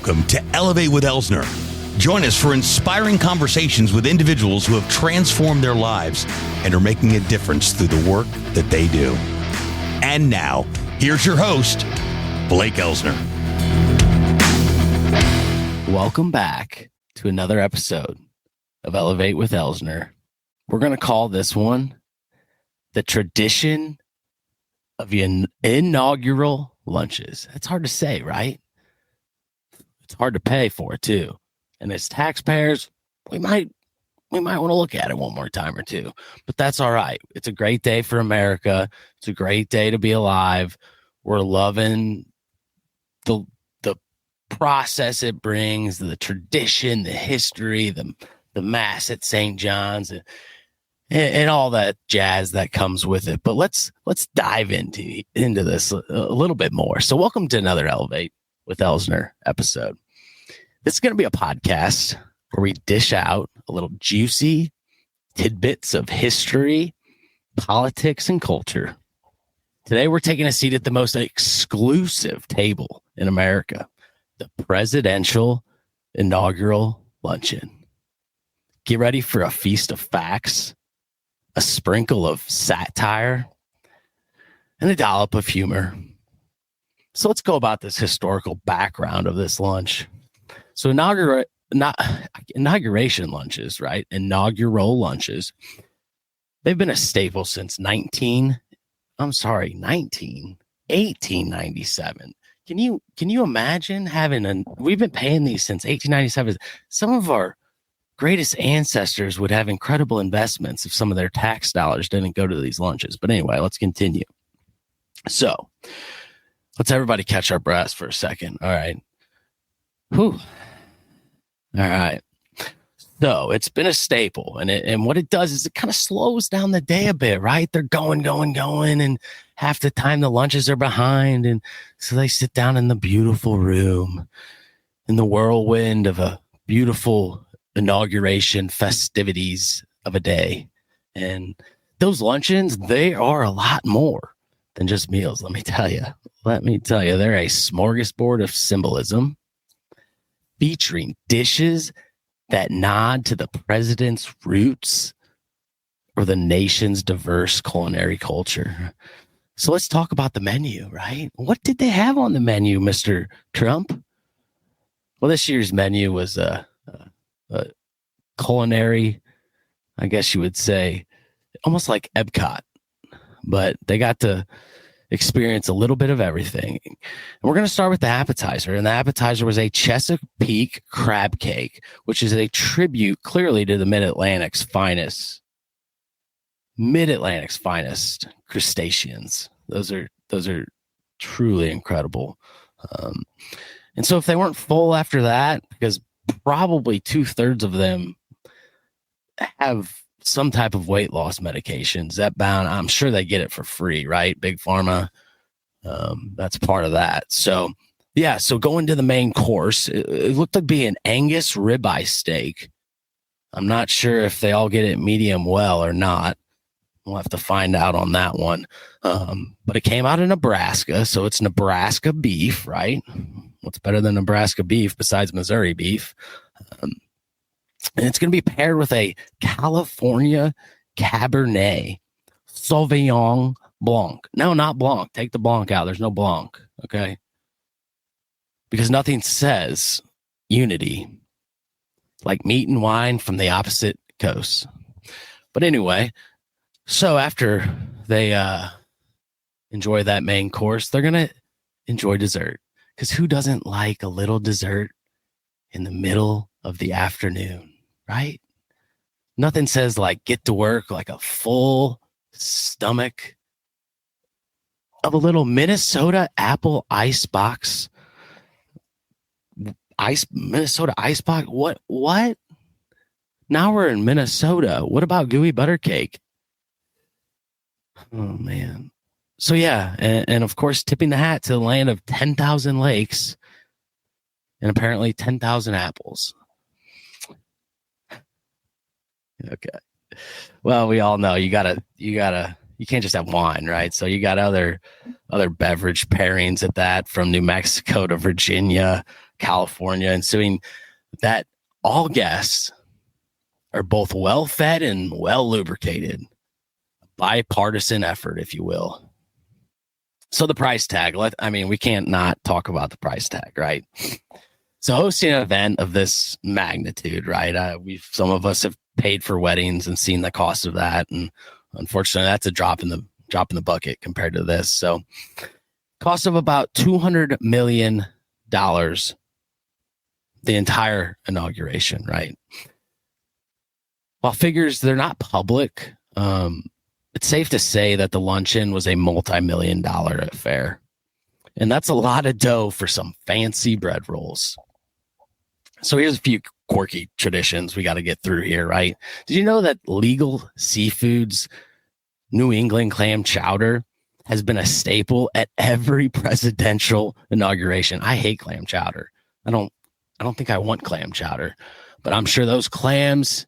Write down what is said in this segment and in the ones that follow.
Welcome to Elevate with Elsner. Join us for inspiring conversations with individuals who have transformed their lives and are making a difference through the work that they do. And now, here's your host, Blake Elsner. Welcome back to another episode of Elevate with Elsner. We're going to call this one the tradition of inaugural lunches. That's hard to say, right? It's hard to pay for it too. And as taxpayers, we might want to look at it one more time or two, but that's all right. It's a great day for America. It's a great day to be alive. We're loving the process it brings, the tradition, the history, the mass at St. John's, and all that jazz that comes with it. But let's dive into this a little bit more. So welcome to another Elevate with Elsner episode. This is going to be a podcast where we dish out a little juicy tidbits of history, politics, and culture. Today, we're taking a seat at the most exclusive table in America, the presidential inaugural luncheon. Get ready for a feast of facts, a sprinkle of satire, and a dollop of humor. So let's go about this historical background of this lunch. So inauguration lunches, right? Inaugural lunches. They've been a staple since 1897. Can you imagine we've been paying these since 1897. Some of our greatest ancestors would have incredible investments if some of their tax dollars didn't go to these lunches. But anyway, let's continue. So let's everybody catch our breaths for a second. All right. Whew. All right. So it's been a staple, and what it does is it kind of slows down the day a bit, right? They're going, and half the time the lunches are behind, and so they sit down in the beautiful room in the whirlwind of a beautiful inauguration festivities of a day. And those luncheons, they are a lot more than just meals. Let me tell you, they're a smorgasbord of symbolism, featuring dishes that nod to the president's roots or the nation's diverse culinary culture. So let's talk about the menu, right? What did they have on the menu, Mr. Trump? Well, this year's menu was a culinary, I guess you would say, almost like Epcot, but they got to experience a little bit of everything. And we're going to start with the appetizer. And the appetizer was a Chesapeake crab cake, which is a tribute clearly to the Mid-Atlantic's finest crustaceans. Those are truly incredible. And so if they weren't full after that, because probably 2/3 of them have some type of weight loss medications, Zepbound, I'm sure they get it for free, right? Big Pharma, that's part of that. So yeah, so going to the main course, it looked to be an Angus ribeye steak. I'm not sure if they all get it medium well or not. We'll have to find out on that one. But it came out of Nebraska, so it's Nebraska beef, right? What's better than Nebraska beef besides Missouri beef? And it's going to be paired with a California Cabernet Sauvignon Blanc. No, not Blanc. Take the Blanc out. There's no Blanc, okay? Because nothing says unity like meat and wine from the opposite coast. But anyway, so after they enjoy that main course, they're going to enjoy dessert. Because who doesn't like a little dessert in the middle of the afternoon, right? Nothing says like get to work like a full stomach of a little Minnesota apple icebox. Minnesota icebox? What? Now we're in Minnesota. What about gooey butter cake? Oh, man. So, yeah. And of course, tipping the hat to the land of 10,000 lakes and apparently 10,000 apples. Okay. Well, we all know you can't just have wine, right? So you got other other beverage pairings at that, from New Mexico to Virginia, California, ensuing that all guests are both well fed and well lubricated. Bipartisan effort, if you will. So the price tag, we can't not talk about the price tag, right? So hosting an event of this magnitude, right? Some of us have paid for weddings and seen the cost of that, and unfortunately, that's a drop in the bucket compared to this. So, cost of about $200 million, the entire inauguration, right? While figures, they're not public, it's safe to say that the luncheon was a multi-million-dollar affair. And that's a lot of dough for some fancy bread rolls. So here's a few quirky traditions we got to get through here, right? Did you know that Legal Seafood's New England clam chowder has been a staple at every presidential inauguration? I hate clam chowder. I don't think I want clam chowder, but I'm sure those clams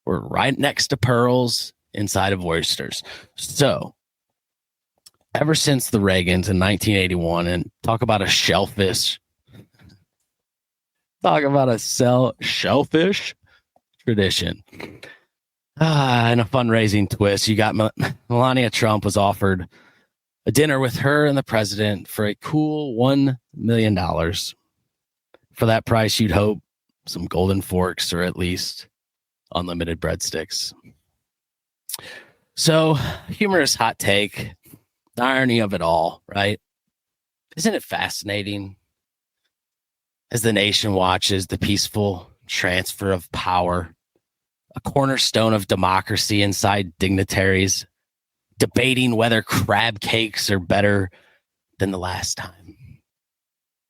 were right next to pearls inside of oysters. So ever since the Reagans in 1981, and talk about a shellfish tradition. And a fundraising twist. You got Melania Trump was offered a dinner with her and the president for a cool $1 million. For that price, you'd hope some golden forks or at least unlimited breadsticks. So, humorous hot take, the irony of it all, right? Isn't it fascinating as the nation watches the peaceful transfer of power, a cornerstone of democracy inside dignitaries, debating whether crab cakes are better than the last time?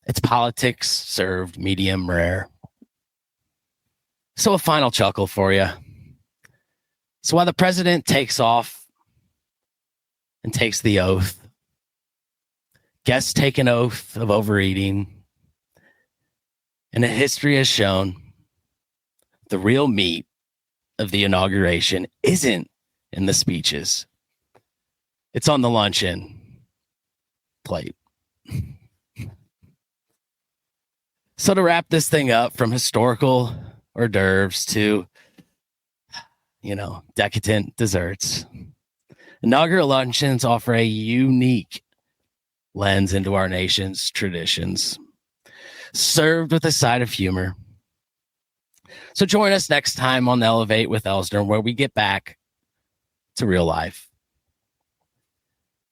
It's politics served medium rare. So a final chuckle for you. So while the president takes off and takes the oath, guests take an oath of overeating, and history has shown the real meat of the inauguration isn't in the speeches. It's on the luncheon plate. So to wrap this thing up, from historical hors d'oeuvres to, decadent desserts, inaugural luncheons offer a unique lens into our nation's traditions, served with a side of humor. So join us next time on Elevate with Elsner, where we get back to real life.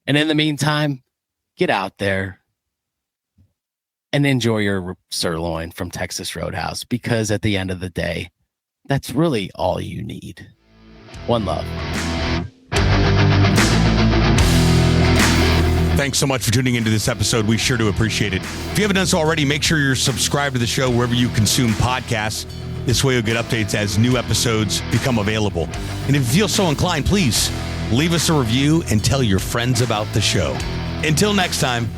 And in the meantime, get out there and enjoy your sirloin from Texas Roadhouse, because at the end of the day, that's really all you need. One love. Thanks so much for tuning into this episode. We sure do appreciate it. If you haven't done so already, make sure you're subscribed to the show wherever you consume podcasts. This way you'll get updates as new episodes become available. And if you feel so inclined, please leave us a review and tell your friends about the show. Until next time,